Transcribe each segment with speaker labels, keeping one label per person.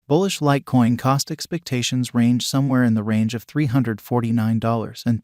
Speaker 1: Bullish Litecoin cost expectations range somewhere in the range of $349.34 and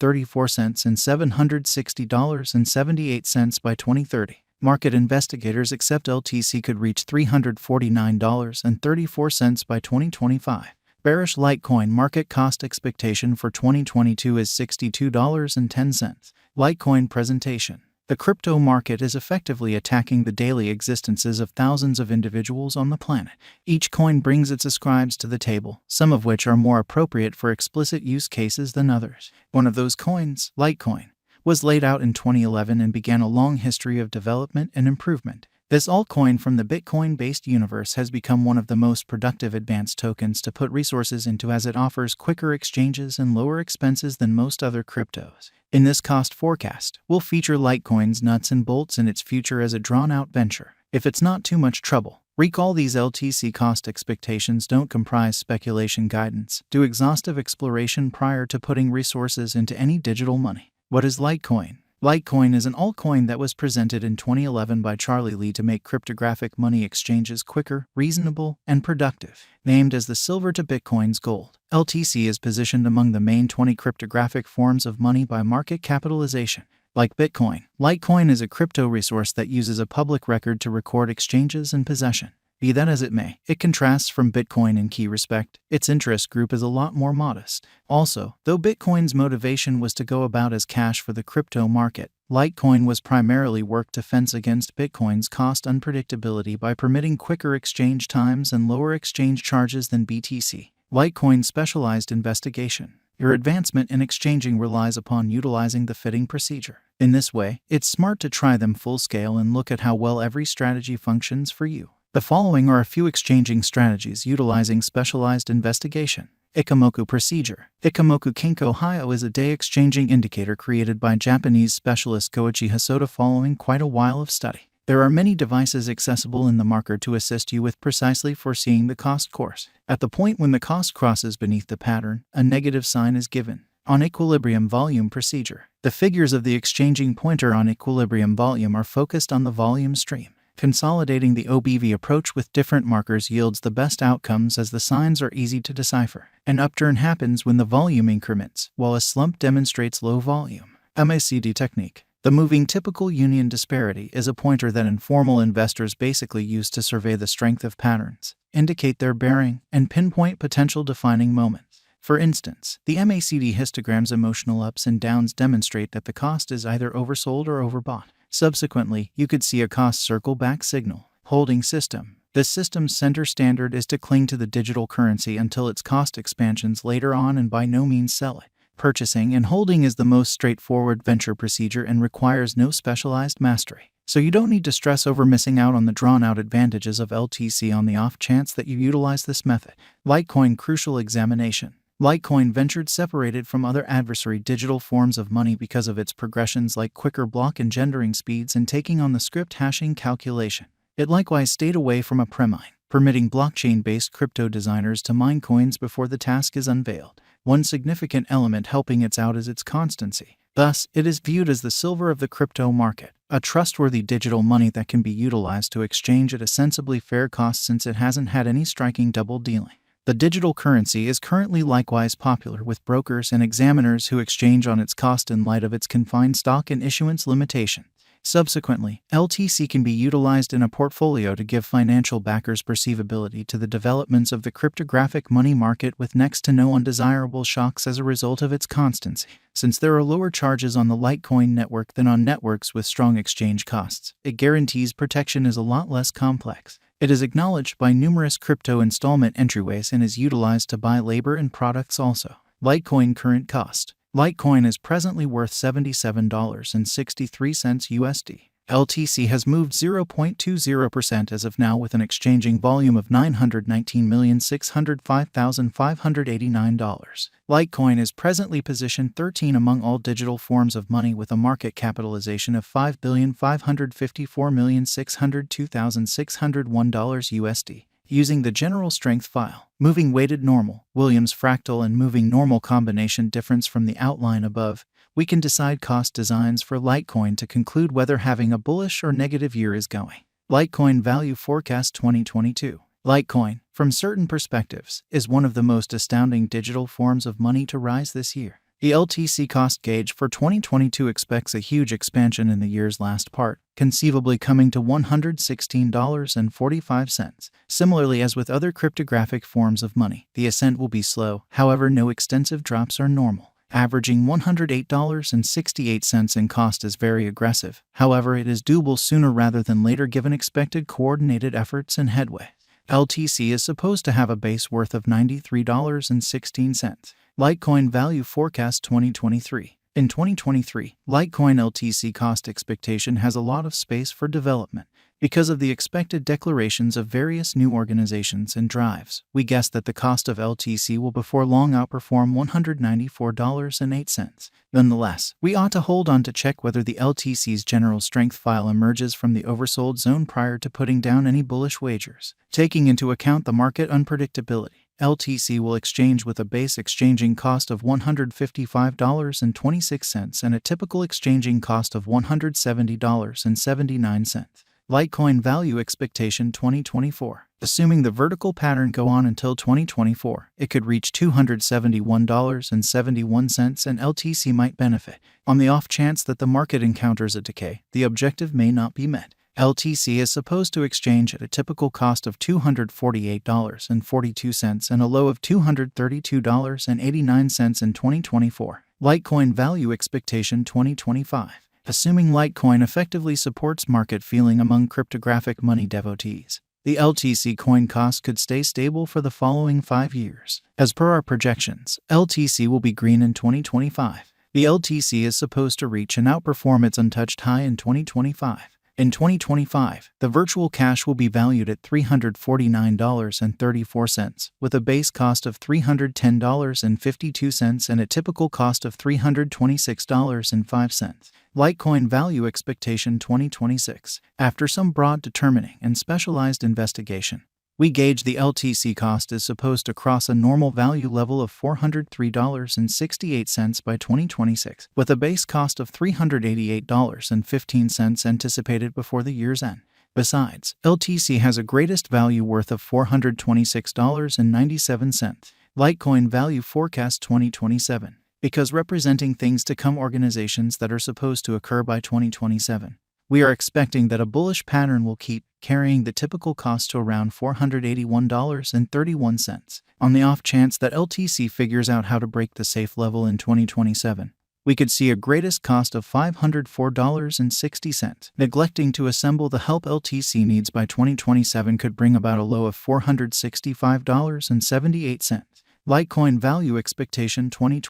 Speaker 1: $760.78 by 2030. Market investigators accept LTC could reach $349.34 by 2025. Bearish Litecoin market cost expectation for 2022 is $62.10. Litecoin presentation. The crypto market is effectively attacking the daily existences of thousands of individuals on the planet. Each coin brings its ascribes to the table, some of which are more appropriate for explicit use cases than others. One of those coins, Litecoin, was laid out in 2011 and began a long history of development and improvement. This altcoin from the Bitcoin-based universe has become one of the most productive advanced tokens to put resources into, as it offers quicker exchanges and lower expenses than most other cryptos. In this cost forecast, we'll feature Litecoin's nuts and bolts and its future as a drawn-out venture. If it's not too much trouble, recall these LTC cost expectations don't comprise speculation guidance. Do exhaustive exploration prior to putting resources into any digital money. What is Litecoin? Litecoin is an altcoin that was presented in 2011 by Charlie Lee to make cryptographic money exchanges quicker, reasonable, and productive. Named as the silver to Bitcoin's gold, LTC is positioned among the main 20 cryptographic forms of money by market capitalization. Like Bitcoin, Litecoin is a crypto resource that uses a public record to record exchanges and possession. Be that as it may, it contrasts from Bitcoin in key respect. Its interest group is a lot more modest. Also, though Bitcoin's motivation was to go about as cash for the crypto market, Litecoin was primarily work to fence against Bitcoin's cost unpredictability by permitting quicker exchange times and lower exchange charges than BTC. Litecoin's specialized investigation. Your advancement in exchanging relies upon utilizing the fitting procedure. In this way, it's smart to try them full scale and look at how well every strategy functions for you. The following are a few exchanging strategies utilizing specialized investigation. Ikemoku procedure. Ikemoku Kinko Hyo is a day exchanging indicator created by Japanese specialist Goichi Hosoda following quite a while of study. There are many devices accessible in the marker to assist you with precisely foreseeing the cost course. At the point when the cost crosses beneath the pattern, a negative sign is given. On equilibrium volume procedure. The figures of the exchanging pointer on equilibrium volume are focused on the volume stream. Consolidating the OBV approach with different markers yields the best outcomes as the signs are easy to decipher. An upturn happens when the volume increments, while a slump demonstrates low volume. MACD technique. The moving typical union disparity is a pointer that informal investors basically use to survey the strength of patterns, indicate their bearing, and pinpoint potential defining moments. For instance, the MACD histogram's emotional ups and downs demonstrate that the cost is either oversold or overbought. Subsequently, you could see a cost circle back signal. Holding system. The system's center standard is to cling to the digital currency until its cost expansions later on and by no means sell it. Purchasing and holding is the most straightforward venture procedure and requires no specialized mastery. So you don't need to stress over missing out on the drawn-out advantages of LTC on the off chance that you utilize this method. Litecoin crucial examination. Litecoin ventured separated from other adversary digital forms of money because of its progressions like quicker block engendering speeds and taking on the script hashing calculation. It likewise stayed away from a premine, permitting blockchain-based crypto designers to mine coins before the task is unveiled. One significant element helping it out is its constancy. Thus, it is viewed as the silver of the crypto market, a trustworthy digital money that can be utilized to exchange at a sensibly fair cost since it hasn't had any striking double dealing. The digital currency is currently likewise popular with brokers and examiners who exchange on its cost in light of its confined stock and issuance limitation. Subsequently, LTC can be utilized in a portfolio to give financial backers perceivability to the developments of the cryptographic money market with next to no undesirable shocks as a result of its constancy. Since there are lower charges on the Litecoin network than on networks with strong exchange costs, it guarantees protection is a lot less complex. It is acknowledged by numerous crypto installment entryways and is utilized to buy labor and products also. Litecoin current cost. Litecoin is presently worth $77.63 USD. LTC has moved 0.20% as of now with an exchanging volume of $919,605,589. Litecoin is presently positioned 13 among all digital forms of money with a market capitalization of $5,554,602,601 USD. Using the general strength file, moving weighted normal, Williams fractal and moving normal combination difference from the outline above, we can decide cost designs for Litecoin to conclude whether having a bullish or negative year is going. Litecoin value forecast 2022. Litecoin, from certain perspectives, is one of the most astounding digital forms of money to rise this year. The LTC cost gauge for 2022 expects a huge expansion in the year's last part, conceivably coming to $116.45. Similarly, as with other cryptographic forms of money, the ascent will be slow, however no extensive drops are normal. Averaging $108.68 in cost is very aggressive, however it is doable sooner rather than later given expected coordinated efforts and headway. LTC is supposed to have a base worth of $93.16. Litecoin Value Forecast 2023. In 2023, Litecoin LTC cost expectation has a lot of space for development. Because of the expected declarations of various new organizations and drives, we guess that the cost of LTC will before long outperform $194.08. Nonetheless, we ought to hold on to check whether the LTC's general strength file emerges from the oversold zone prior to putting down any bullish wagers. Taking into account the market unpredictability, LTC will exchange with a base exchanging cost of $155.26 and a typical exchanging cost of $170.79. Litecoin Value Expectation 2024. Assuming the vertical pattern go on until 2024, it could reach $271.71 and LTC might benefit. On the off chance that the market encounters a decay, the objective may not be met. LTC is supposed to exchange at a typical cost of $248.42 and a low of $232.89 in 2024. Litecoin Value Expectation 2025. Assuming Litecoin effectively supports market feeling among cryptographic money devotees, the LTC coin cost could stay stable for the following 5 years. As per our projections, LTC will be green in 2025. The LTC is supposed to reach and outperform its untouched high in 2025. In 2025, the virtual cash will be valued at $349.34, with a base cost of $310.52 and a typical cost of $326.05. Litecoin Value Expectation 2026. After some broad determining and specialized investigation, we gauge the LTC cost is supposed to cross a normal value level of $403.68 by 2026, with a base cost of $388.15 anticipated before the year's end. Besides, LTC has a greatest value worth of $426.97. Litecoin Value Forecast 2027. Because representing things to come organizations that are supposed to occur by 2027, we are expecting that a bullish pattern will keep carrying the typical cost to around $481.31. On the off chance that LTC figures out how to break the safe level in 2027, we could see a greatest cost of $504.60. Neglecting to assemble the help LTC needs by 2027 could bring about a low of $465.78. Litecoin Value Expectation 2027.